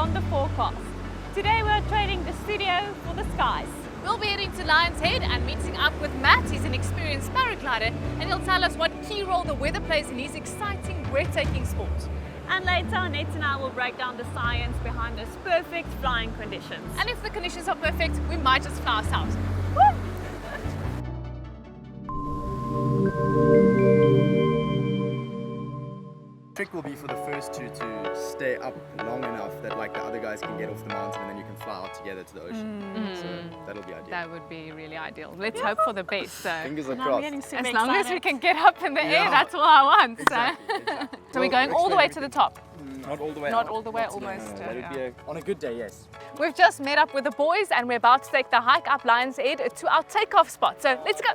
on the forecast. Today we're trading the studio for the skies. We'll be heading to Lion's Head and meeting up with Matt. He's an experienced paraglider and he'll tell us what key role the weather plays in his exciting, breathtaking sport. And later, Nate and I will break down the science behind those perfect flying conditions. And if the conditions are perfect, we might just fly ourselves. Woo! The trick will be for the first two to stay up long enough that like the other guys can get off the mountain and then you can fly out together to the ocean. So that'll be ideal. That would be really ideal. Let's hope for the best. So. Fingers are Now I'm crossed. getting super As long as excited. we can get up in the air, Yeah. that's all I want. Exactly. So we're going all the way to the top. Not all the way Not up. all the way, Not to- almost, That would yeah. be on a good day, yes. We've just met up with the boys and we're about to take the hike up Lion's Head to our takeoff spot. So let's go.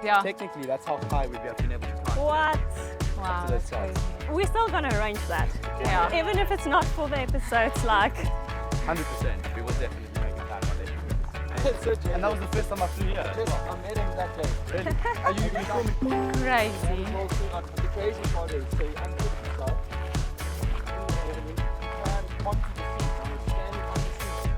Yeah. Technically, that's how high we'd have been able to climb. What? Wow, to that's those sides. crazy. We're still gonna arrange that. Yeah. Even if it's not for the episodes, like 100%. We will definitely make a plan one day. And that was the first time I flew here. I met him that day. Really? Are you filming? Crazy. The crazy part is they unput himself and onto the seat and we're standing on the seat.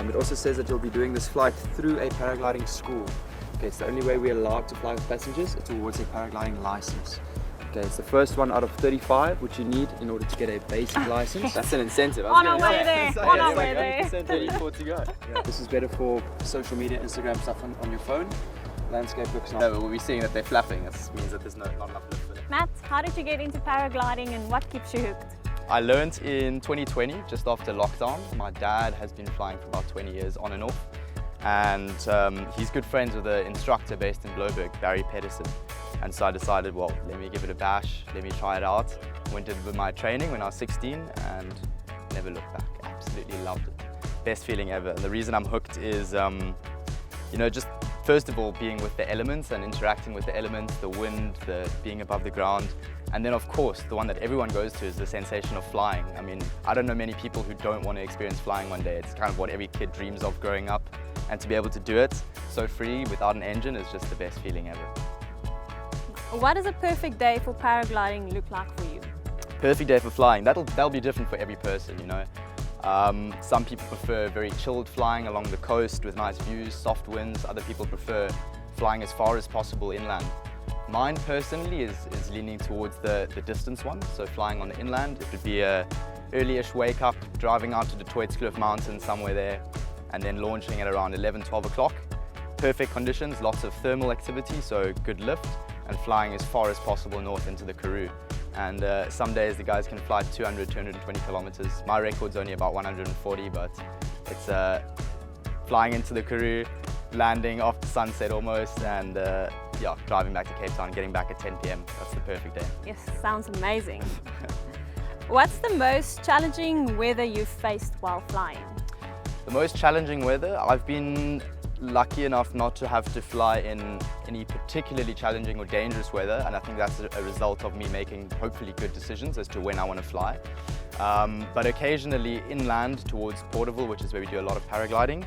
It also says that you'll be doing this flight through a paragliding school. Okay, it's the only way we're allowed to fly with passengers towards a paragliding license. Okay, it's the first one out of 35 which you need in order to get a basic license. That's an incentive. on our way there, on our way there. 34 to go. Yeah, this is better for social media, Instagram stuff on your phone. Landscape looks No, nice. but we'll be seeing that they're flapping. That means that there's not enough lift for them. Matt, how did you get into paragliding and what keeps you hooked? I learned in 2020, just after lockdown. My dad has been flying for about 20 years on and off. And he's good friends with an instructor based in Bloberg, 𝒑𝒂𝒓. And so I decided, well, let me give it a bash, let me try it out. Went with my training when I was 16 and never looked back. Absolutely loved it. Best feeling ever. And the reason I'm hooked is, you know, just first of all, being with the elements and interacting with the elements, the wind, the being above the ground. And then of course, the one that everyone goes to is the sensation of flying. I mean, I don't know many people who don't want to experience flying one day. It's kind of what every kid dreams of growing up. And to be able to do it so free without an engine is just the best feeling ever. What does a perfect day for paragliding look like for you? Perfect day for flying. That'll be different for every person, you know. Some people prefer very chilled flying along the coast with nice views, soft winds. Other people prefer flying as far as possible inland. Mine personally is leaning towards the distance one, so flying on the inland. It would be a early-ish wake up, driving out to the 𝒂𝒂𝒓 mountain somewhere there, and then launching at around 11, 12 o'clock. Perfect conditions, lots of thermal activity, so good lift, and flying as far as possible north into the Karoo. And some days the guys can fly 200, 220 kilometers. My record's only about 140, but it's flying into the Karoo, landing after sunset almost, and yeah, driving back to Cape Town, getting back at 10 p.m. That's the perfect day. Yes, sounds amazing. What's the most challenging weather you've faced while flying? The most challenging weather, I've been lucky enough not to have to fly in any particularly challenging or dangerous weather, and I think that's a result of me making hopefully good decisions as to when I want to fly. But occasionally inland towards Porterville, which is where we do a lot of paragliding,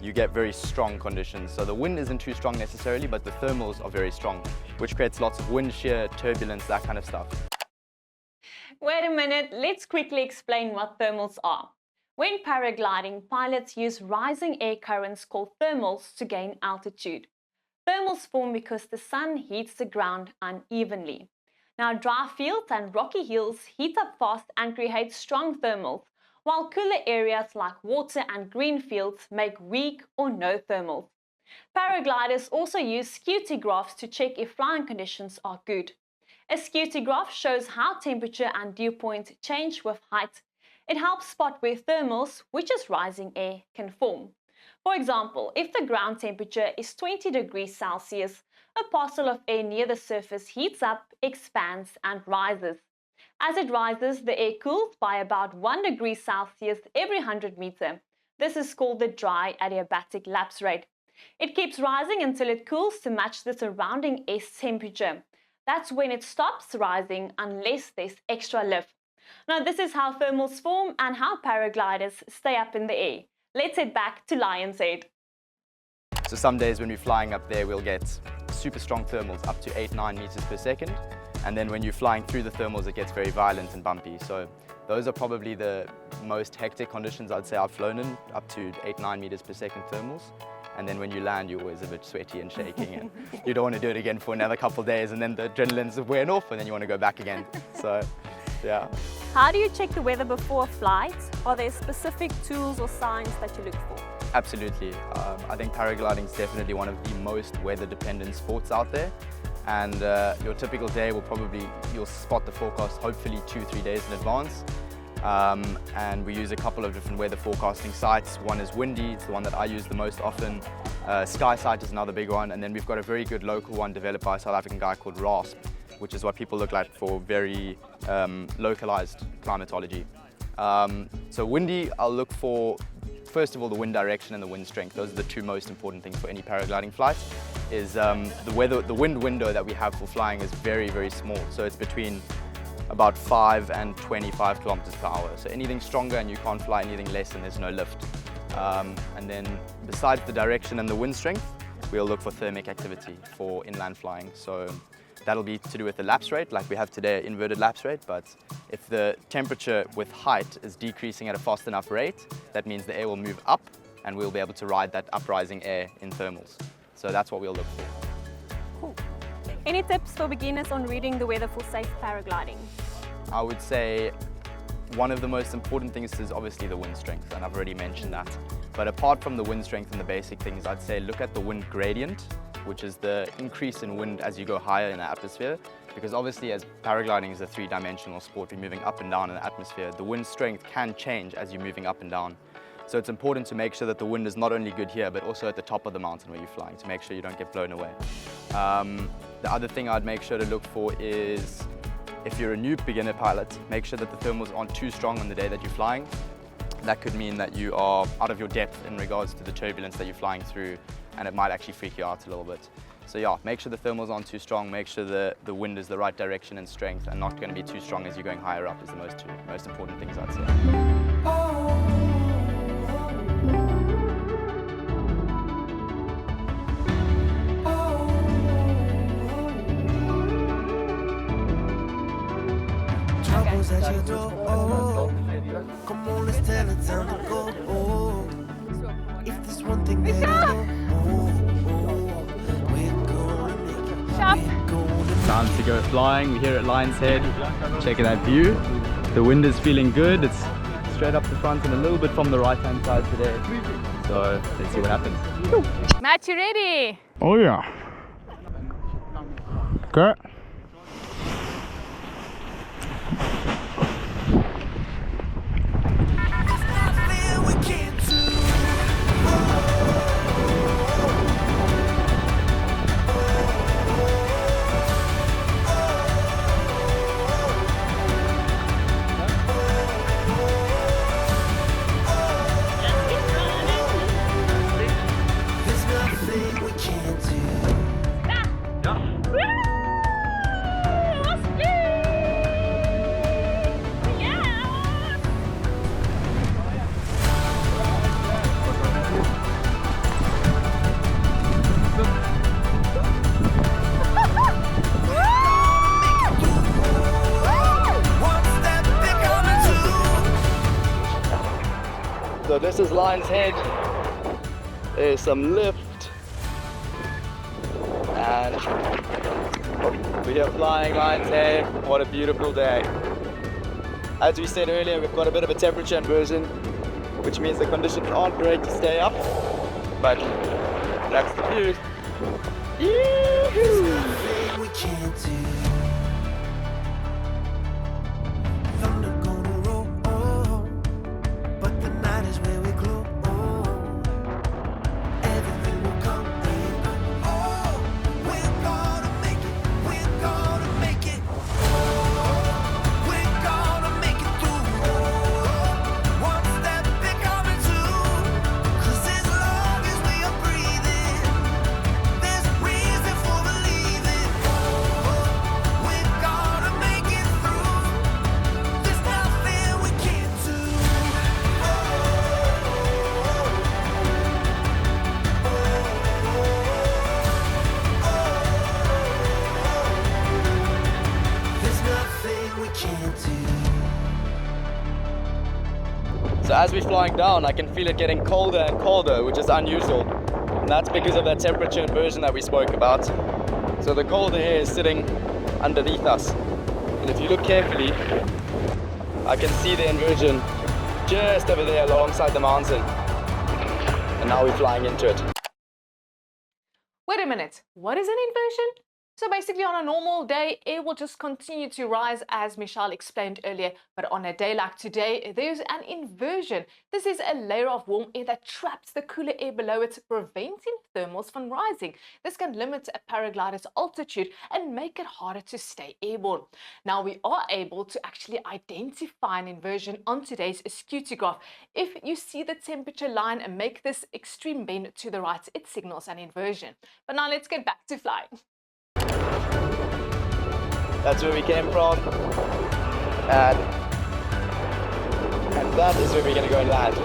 you get very strong conditions. So the wind isn't too strong necessarily, but the thermals are very strong, which creates lots of wind shear, turbulence, that kind of stuff. Wait a minute, let's quickly explain what thermals are. When paragliding, pilots use rising air currents called thermals to gain altitude. Thermals form because the sun heats the ground unevenly. Now, dry fields and rocky hills heat up fast and create strong thermals, while cooler areas like water and green fields make weak or no thermals. Paragliders also use 𝐁𝐞𝐲𝐨𝒂 graphs to check if flying conditions are good. A 𝐁𝐞𝐲𝐨 graph shows how temperature and dew point change with height. It helps spot where thermals, which is rising air, can form. For example, if the ground temperature is 20 degrees Celsius, a parcel of air near the surface heats up, expands and rises. As it rises, the air cools by about 1 degree Celsius every 100 meters. This is called the dry adiabatic lapse rate. It keeps rising until it cools to match the surrounding air's temperature. That's when it stops rising unless there's extra lift. Now, this is how thermals form and how paragliders stay up in the air. Let's head back to Lion's Head. So some days when we're flying up there, we'll get super strong thermals up to 8-9 meters per second. And then when you're flying through the thermals, it gets very violent and bumpy. So those are probably the most hectic conditions I'd say I've flown in, up to 8-9 meters per second thermals. And then when you land, you're always a bit sweaty and shaking, and you don't want to do it again for another couple of days, and then the adrenaline's wearing off, and then you want to go back again. So, yeah. How do you check the weather before a flight? Are there specific tools or signs that you look for? Absolutely. I think paragliding is definitely one of the most weather-dependent sports out there. And your typical day will probably, you'll spot the forecast hopefully 2-3 days in advance. And we use a couple of different weather forecasting sites. One is Windy, it's the one that I use the most often. SkySight is another big one. And then we've got a very good local one developed by a South African guy called 𝒊𝒊𝒄, which is what people look like for very localized climatology. So Windy, I'll look for, first of all, the wind direction and the wind strength. Those are the two most important things for any paragliding flight. Is the wind window that we have for flying is very, very small. So it's between about 5 and 25 kilometers per hour. So anything stronger and you can't fly anything less and there's no lift. And then besides the direction and the wind strength, we'll look for thermic activity for inland flying. So that'll be to do with the lapse rate, like we have today, inverted lapse rate. But if the temperature with height is decreasing at a fast enough rate, that means the air will move up and we'll be able to ride that uprising air in thermals. So that's what we'll look for. Cool. Any tips for beginners on reading the weather for safe paragliding? I would say one of the most important things is obviously the wind strength, and I've already mentioned that. But apart from the wind strength and the basic things, I'd say look at the wind gradient, which is the increase in wind as you go higher in the atmosphere. Because obviously as paragliding is a three-dimensional sport, we're moving up and down in the atmosphere, the wind strength can change as you're moving up and down. So it's important to make sure that the wind is not only good here, but also at the top of the mountain where you're flying, to make sure you don't get blown away. The other thing I'd make sure to look for is, if you're a new beginner pilot, make sure that the thermals aren't too strong on the day that you're flying. That could mean that you are out of your depth in regards to the turbulence that you're flying through, and it might actually freak you out a little bit. So yeah, make sure the thermals aren't too strong, make sure the wind is the right direction and strength, and not going to be too strong as you're going higher up is the most important things I'd say. At your door, come on, let's tell it time to go. If there's one thing that I know, we're gonna make it. Time to go flying. We're here at Lion's Head. Check that view. The wind is feeling good. It's straight up the front and a little bit from the right-hand side today. So let's see what happens. Matt, you ready? Oh yeah. Okay. So this is Lion's Head. There's some lift. And we're here flying Lion's Head. What a beautiful day. As we said earlier, we've got a bit of a temperature inversion, which means the conditions aren't great to stay up. But that's the view. We can't do. Thunder gonna roll, but the night is where we glow. Everything will come in. We're gonna make it. We're gonna make it. We're gonna make it through. One step becoming two. 'Cause as long as we are breathing, there's a reason for believing. So as we're flying down, I can feel it getting colder and colder, which is unusual. And that's because of that temperature inversion that we spoke about. So the colder air is sitting underneath us. And if you look carefully, I can see the inversion just over there alongside the mountain. And now we're flying into it. Wait a minute, what is an inversion? So basically on a normal day, air will just continue to rise as Michelle explained earlier, but on a day like today, there's an inversion. This is a layer of warm air that traps the cooler air below it, preventing thermals from rising. This can limit a paraglider's altitude and make it harder to stay airborne. Now we are able to actually identify an inversion on today's 𝒔𝒕 graph. If you see the temperature line and make this extreme bend to the right, it signals an inversion. But now let's get back to flying. That's where we came from, and that is where we're going to go and land.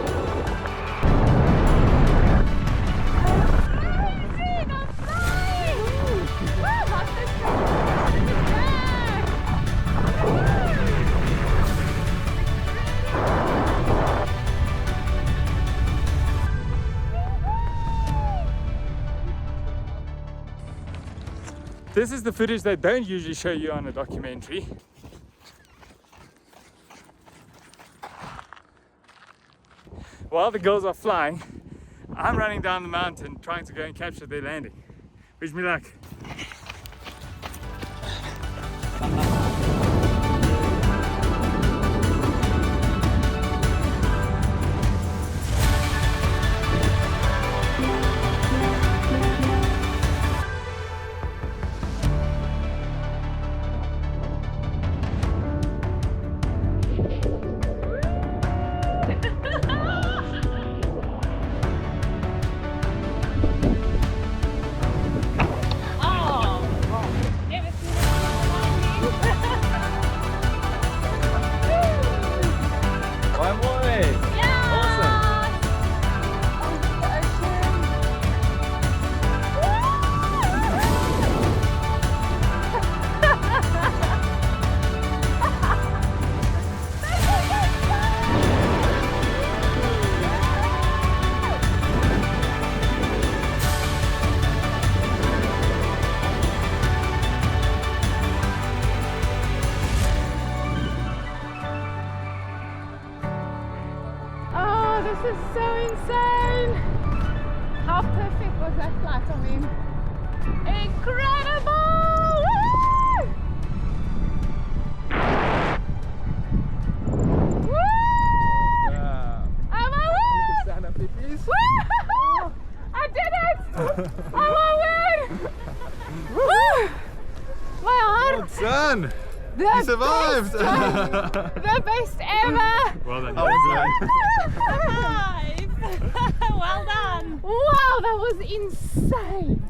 This is the footage they don't usually show you on a documentary. While the girls are flying, I'm running down the mountain trying to go and capture their landing. Wish me luck. This is so insane! How perfect was that flight? I mean, incredible! Woo! Woo! Yeah. Oh my word! Stand up, please. Woo! I did it! Oh my word! Woo! My heart! Well done! The You survived! The best ever! Well done. Well done. Wow, that was insane!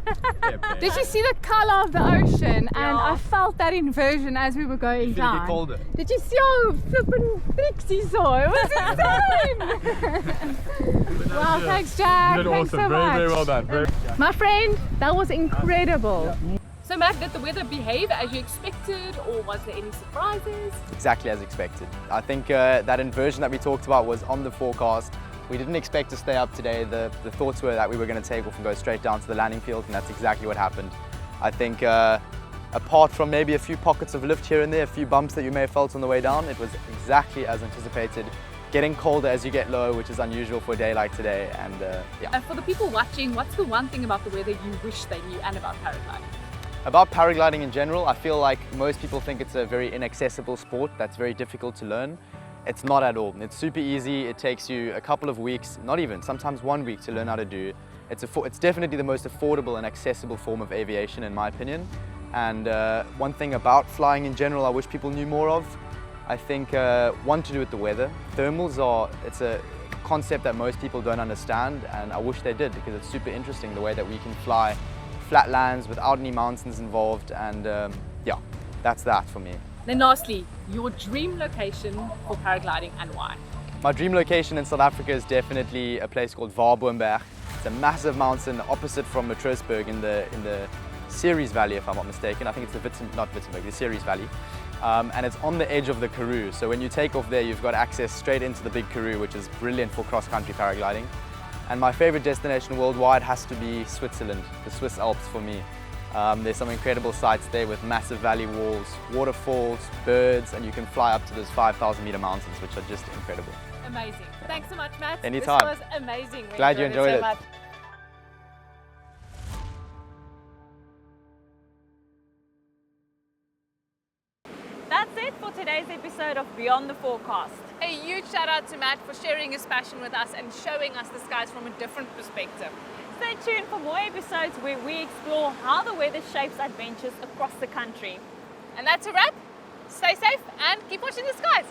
Did you see the color of the ocean? And I felt that inversion as we were going down. Colder. Did you see how flippin' Trixie saw? It was insane! Wow, thanks Jack. Thanks so much. Very well done. My friend, that was incredible. So Matt, did the weather behave as you expected, or was there any surprises? Exactly as expected. I think that inversion that we talked about was on the forecast. We didn't expect to stay up today. The thoughts were that we were going to take off and go straight down to the landing field, and that's exactly what happened. I think apart from maybe a few pockets of lift here and there, a few bumps that you may have felt on the way down, it was exactly as anticipated. Getting colder as you get lower, which is unusual for a day like today, and yeah. And for the people watching, what's the one thing about the weather you wish they knew and about paragliding? About paragliding in general, I feel like most people think it's a very inaccessible sport that's very difficult to learn. It's not at all. It's super easy. It takes you a couple of weeks, not even, sometimes 1 week to learn how to do. It's definitely the most affordable and accessible form of aviation in my opinion. And one thing about flying in general I wish people knew more of, I think one to do with the weather. Thermals it's a concept that most people don't understand, and I wish they did, because it's super interesting the way that we can fly flat lands without any mountains involved, and yeah, that's that for me. Then lastly, your dream location for paragliding and why? My dream location in South Africa is definitely a place called 𝒑𝒂𝒓. It's a massive mountain opposite from 𝒑𝒂𝒓𝒂𝒈 in the 𝒍𝒐𝒏𝒈 Valley, if I'm not mistaken. I think it's the 𝒑𝒂𝒓𝒂𝒈, not 𝒑𝒂𝒓𝒂𝒈, the 𝒍𝒐𝒏𝒈 Valley. and it's on the edge of the Karoo. So when you take off there, you've got access straight into the big Karoo, which is brilliant for cross-country paragliding. And my favorite destination worldwide has to be Switzerland, the Swiss Alps for me. There's some incredible sights there with massive valley walls, waterfalls, birds, and you can fly up to those 5,000 meter mountains, which are just incredible. Amazing. Thanks so much, Matt. Anytime. This was amazing. We Glad you enjoyed so it. much. That's it for today's episode of Beyond the Forecast. A huge shout out to Matt for sharing his passion with us and showing us the skies from a different perspective. Stay tuned for more episodes where we explore how the weather shapes adventures across the country. And that's a wrap. Stay safe and keep watching the skies.